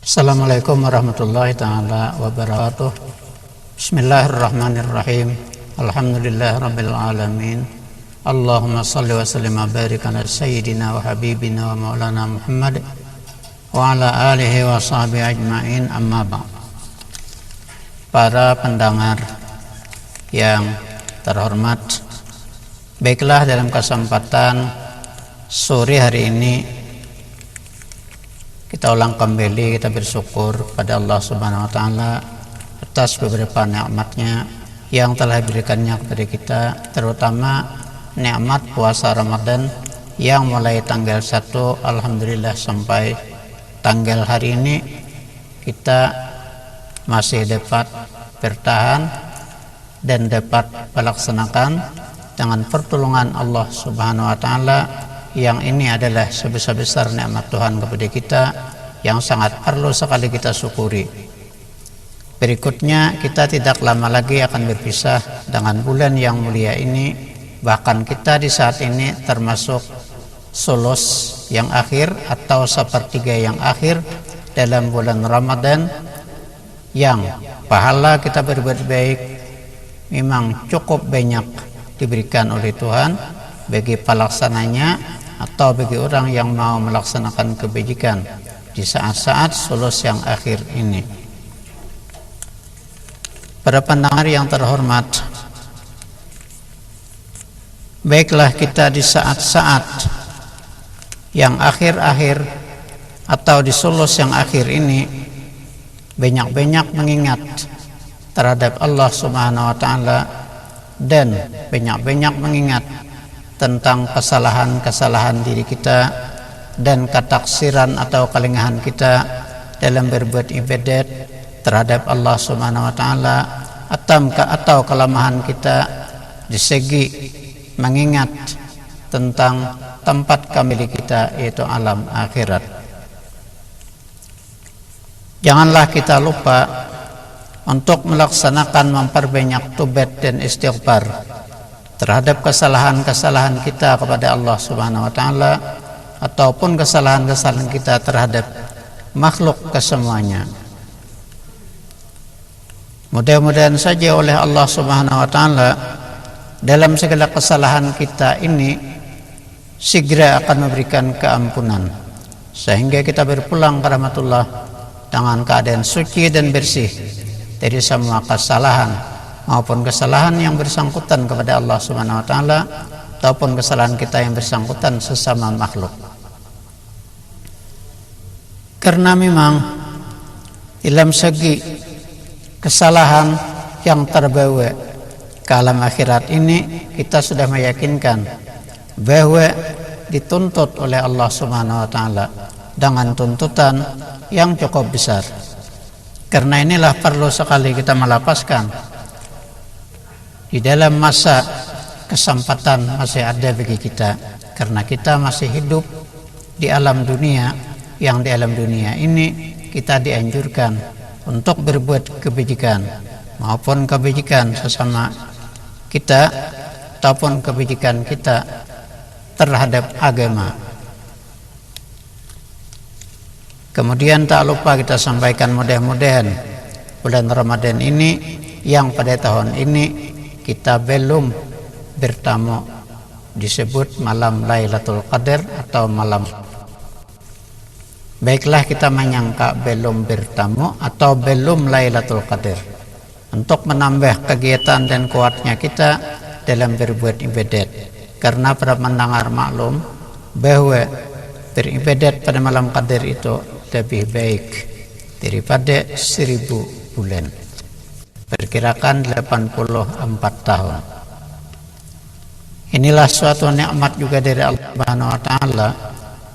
Assalamualaikum warahmatullahi ta'ala wabarakatuh. Bismillahirrahmanirrahim. Alhamdulillah rabbil alamin. Allahumma salli wa sallim wa barik ala sayyidina wa habibina wa maulana Muhammad wa ala alihi wa sahbihi ajma'in, amma ba'd. Para pendengar yang terhormat, baiklah, dalam kesempatan sore hari ini kita ulang kembali, kita bersyukur pada Allah Subhanahu wa Ta'ala atas beberapa nikmatnya yang telah diberikannya kepada kita, terutama nikmat puasa Ramadan yang mulai tanggal 1 alhamdulillah sampai tanggal hari ini kita masih dapat bertahan dan dapat melaksanakan dengan pertolongan Allah Subhanahu wa Ta'ala, yang ini adalah sebesar-besar nikmat Tuhan kepada kita yang sangat perlu sekali kita syukuri. Berikutnya, kita tidak lama lagi akan berpisah dengan bulan yang mulia ini. Bahkan kita di saat ini termasuk sulus yang akhir atau sepertiga yang akhir dalam bulan Ramadan, yang pahala kita berbuat baik memang cukup banyak diberikan oleh Tuhan bagi pelaksananya atau bagi orang yang mau melaksanakan kebajikan di saat-saat sulus yang akhir ini. Para pendengar yang terhormat, baiklah, kita di saat-saat yang akhir-akhir atau di sulus yang akhir ini banyak-banyak mengingat terhadap Allah Subhanahu wa Ta'ala dan banyak-banyak mengingat tentang kesalahan-kesalahan diri kita dan ketaksiran atau kelengahan kita dalam berbuat ibadat terhadap Allah Subhanahu wa Ta'ala, atau kelemahan kita di segi mengingat tentang tempat kembali kita, yaitu alam akhirat. Janganlah kita lupa untuk melaksanakan memperbanyak taubat dan istighfar terhadap kesalahan-kesalahan kita kepada Allah Subhanahu wa Ta'ala ataupun kesalahan-kesalahan kita terhadap makhluk kesemuanya. Mudah-mudahan saja oleh Allah Subhanahu wa Ta'ala dalam segala kesalahan kita ini segera akan memberikan keampunan, sehingga kita berpulang ke rahmatullah dengan keadaan suci dan bersih dari semua kesalahan maupun kesalahan yang bersangkutan kepada Allah Subhanahu wa Ta'ala ataupun kesalahan kita yang bersangkutan sesama makhluk. Karena memang dalam segi kesalahan yang terbawa ke alam akhirat ini, kita sudah meyakinkan bahwa dituntut oleh Allah Subhanahu wa Ta'ala dengan tuntutan yang cukup besar. Karena inilah perlu sekali kita melapaskan di dalam masa kesempatan masih ada bagi kita, karena kita masih hidup di alam dunia, yang di alam dunia ini kita dianjurkan untuk berbuat kebajikan maupun kebajikan sesama kita ataupun kebajikan kita terhadap agama. Kemudian tak lupa kita sampaikan, mudah-mudahan bulan Ramadan ini yang pada tahun ini kita belum bertamu disebut malam Lailatul Qadar atau malam, baiklah kita menyangka belum bertamu atau belum Lailatul Qadar untuk menambah kegiatan dan kuatnya kita dalam berbuat ibadat. Karena para pendengar maklum bahwa beribadat pada malam Qadar itu lebih baik daripada 1000 bulan, perkirakan 84 tahun. Inilah suatu nikmat juga dari Allah Subhanahu wa Ta'ala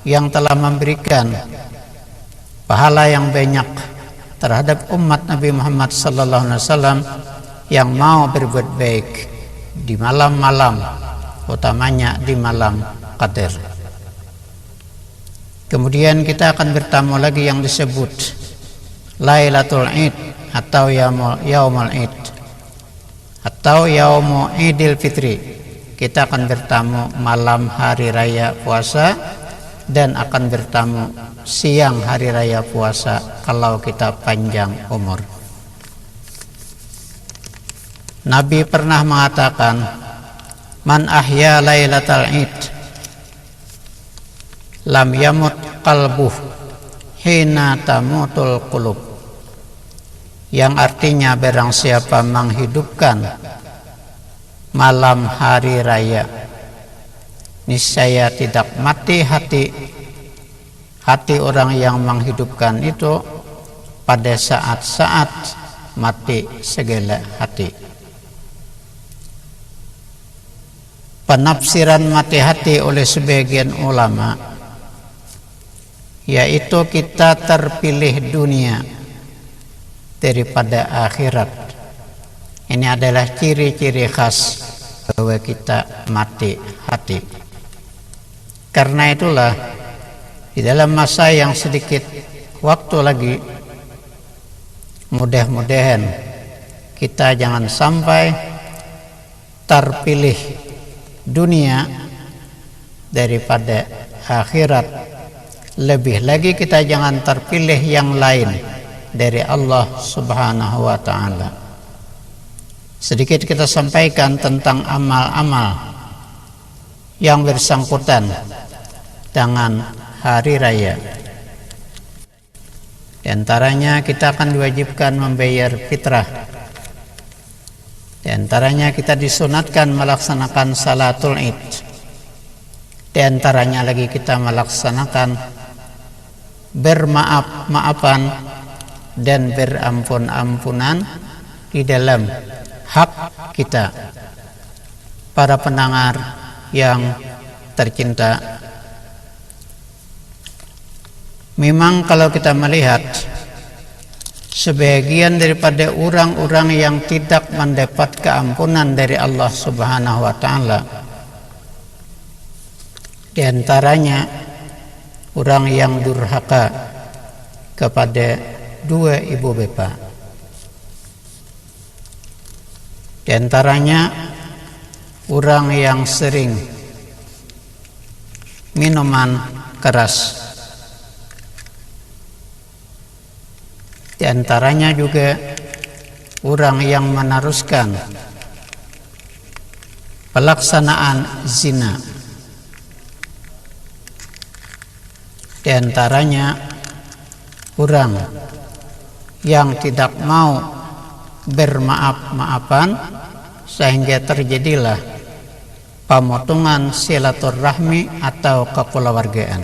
yang telah memberikan pahala yang banyak terhadap umat Nabi Muhammad sallallahu alaihi wasallam yang mau berbuat baik di malam-malam, utamanya di malam Qadar. Kemudian kita akan bertamu lagi yang disebut Lailatul Id atau Yaumul Id atau Yaumul Idul Fitri. Kita akan bertamu malam hari raya puasa dan akan bertamu siang hari raya puasa kalau kita panjang umur. Nabi pernah mengatakan, man ahya lailatal id lam yamut qalbuh hina tamutul qulub, yang artinya barang siapa menghidupkan malam hari raya, niscaya tidak mati hati orang yang menghidupkan itu pada saat-saat mati segala hati. Penafsiran mati hati oleh sebagian ulama yaitu kita terpilih dunia daripada akhirat. Ini adalah ciri-ciri khas bahwa kita mati hati. Karena itulah di dalam masa yang sedikit waktu lagi, mudah-mudahan kita jangan sampai terpilih dunia daripada akhirat. Lebih lagi kita jangan terpilih yang lain dari Allah Subhanahu wa ta'ala. Sedikit kita sampaikan tentang amal-amal yang bersangkutan dengan hari raya. Di antaranya kita akan diwajibkan membayar fitrah. Di antaranya kita disunatkan melaksanakan salatul id. Di antaranya lagi kita melaksanakan bermaaf-maafan dan berampun-ampunan di dalam hak kita. Para pendengar yang tercinta, memang kalau kita melihat sebagian daripada orang-orang yang tidak mendapat keampunan dari Allah Subhanahu wa ta'ala, di antaranya orang yang durhaka kepada dua ibu bapa. Di antaranya orang yang sering minuman keras. Di antaranya juga orang yang meneruskan pelaksanaan zina. Di antaranya orang yang tidak mau bermaaf-maafan sehingga terjadilah pemotongan silaturahmi atau kekeluargaan.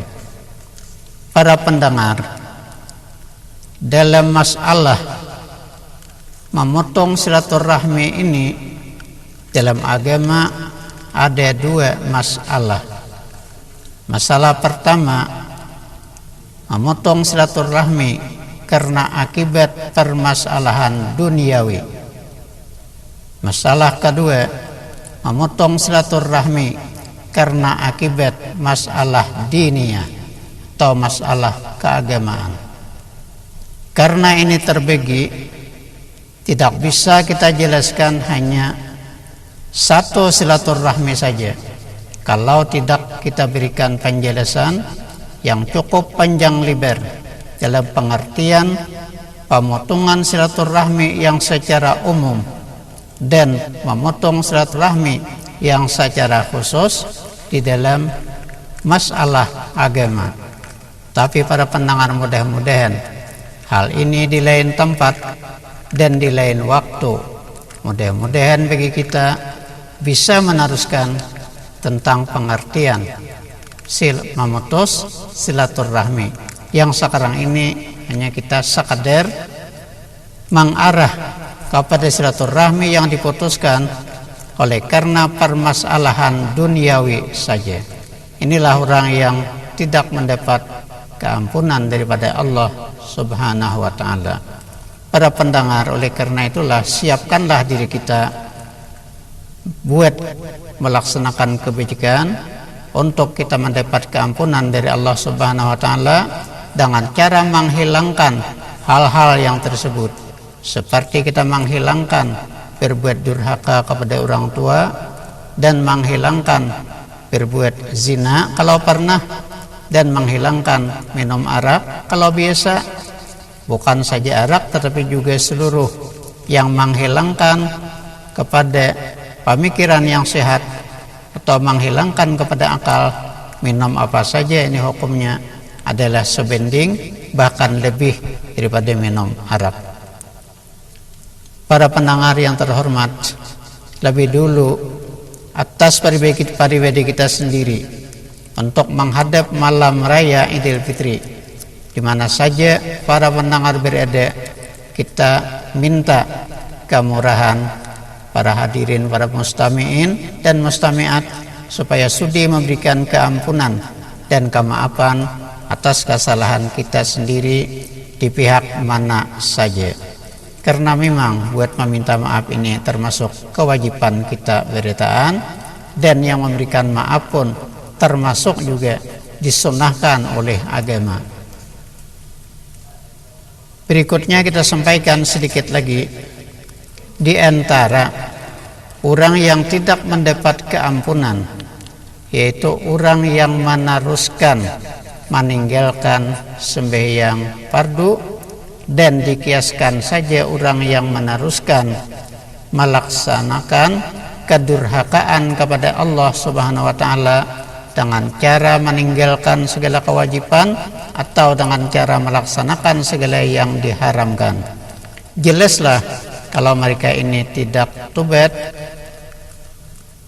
Para pendengar, dalam masalah memotong silaturahmi ini dalam agama ada dua masalah. Masalah pertama, memotong silaturahmi karena akibat permasalahan duniawi. Masalah kedua, memotong silaturahmi karena akibat masalah diniyah atau masalah keagamaan. Karena ini terbagi, tidak bisa kita jelaskan hanya satu silaturahmi saja. Kalau tidak kita berikan penjelasan yang cukup panjang lebar dalam pengertian pemotongan silaturahmi yang secara umum dan memotong silaturahmi yang secara khusus di dalam masalah agama. Tapi para pendengar, mudah-mudahan hal ini di lain tempat dan di lain waktu, mudah-mudahan bagi kita bisa meneruskan tentang pengertian memutus silaturahmi yang sekarang ini hanya kita sekadar mengarah kepada silaturahmi yang diputuskan oleh karena permasalahan duniawi saja. Inilah orang yang tidak mendapat keampunan daripada Allah Subhanahu wa ta'ala. Para pendengar, oleh karena itulah siapkanlah diri kita buat melaksanakan kebajikan untuk kita mendapat keampunan dari Allah Subhanahu wa ta'ala dengan cara menghilangkan hal-hal yang tersebut, seperti kita menghilangkan berbuat durhaka kepada orang tua dan menghilangkan berbuat zina kalau pernah, dan menghilangkan minum arak. Kalau biasa, bukan saja arak tetapi juga seluruh yang menghilangkan kepada pemikiran yang sehat atau menghilangkan kepada akal, minum apa saja ini hukumnya adalah sebanding bahkan lebih daripada minum arak. Para pendengar yang terhormat, lebih dulu atas pribadi kita sendiri untuk menghadap malam raya Idul Fitri, di mana saja para pendengar berada, kita minta kemurahan para hadirin, para mustami'in dan mustami'at, supaya sudi memberikan keampunan dan kemaafan atas kesalahan kita sendiri di pihak mana saja. Karena memang buat meminta maaf ini termasuk kewajiban kita beritaan, dan yang memberikan maaf pun termasuk juga disunnahkan oleh agama. Berikutnya kita sampaikan sedikit lagi, di antara orang yang tidak mendapat keampunan, yaitu orang yang meneruskan meninggalkan sembahyang fardu, dan dikiaskan saja orang yang meneruskan melaksanakan kedurhakaan kepada Allah Subhanahu wa taala dengan cara meninggalkan segala kewajiban atau dengan cara melaksanakan segala yang diharamkan. Jelaslah kalau mereka ini tidak tobat,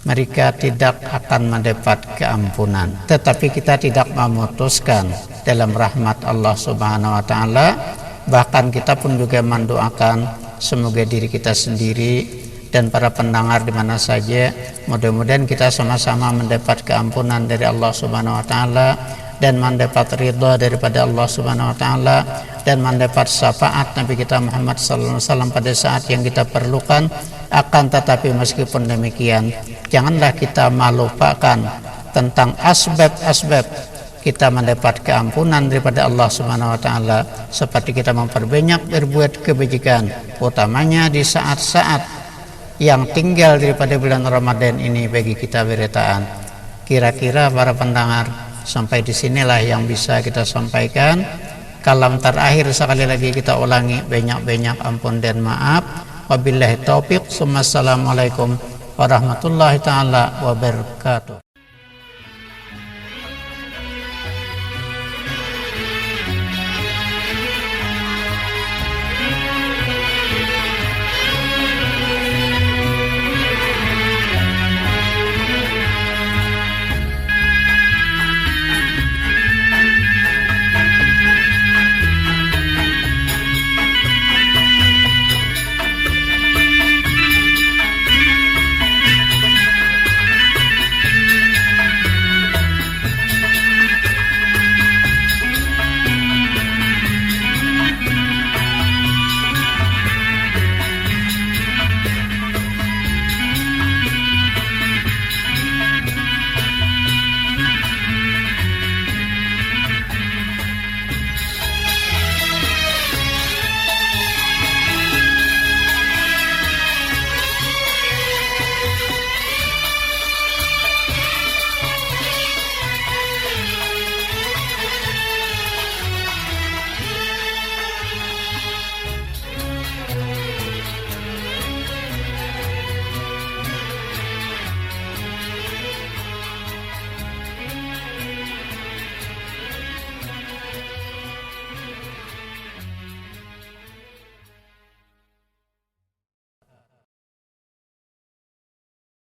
mereka tidak akan mendapat keampunan. Tetapi kita tidak memutuskan dalam rahmat Allah Subhanahu wa taala. Bahkan kita pun juga mendoakan semoga diri kita sendiri dan para pendengar di mana saja, mudah-mudahan kita sama-sama mendapat keampunan dari Allah Subhanahu wa taala dan mendapat ridha daripada Allah Subhanahu wa taala dan mendapat syafaat Nabi kita Muhammad sallallahu alaihi wasallam pada saat yang kita perlukan. Akan tetapi meskipun demikian, janganlah kita melupakan tentang asbab-asbab kita mendapat keampunan daripada Allah Subhanahu wa taala, seperti kita memperbanyak berbuat kebajikan, utamanya di saat-saat yang tinggal daripada bulan Ramadan ini bagi kita beritaan. Kira-kira para pendengar, sampai di sinilah yang bisa kita sampaikan. Kalam terakhir sekali lagi kita ulangi, banyak-banyak ampun dan maaf. Wabillahi taufiq. Assalamualaikum warahmatullahi taala wabarakatuh.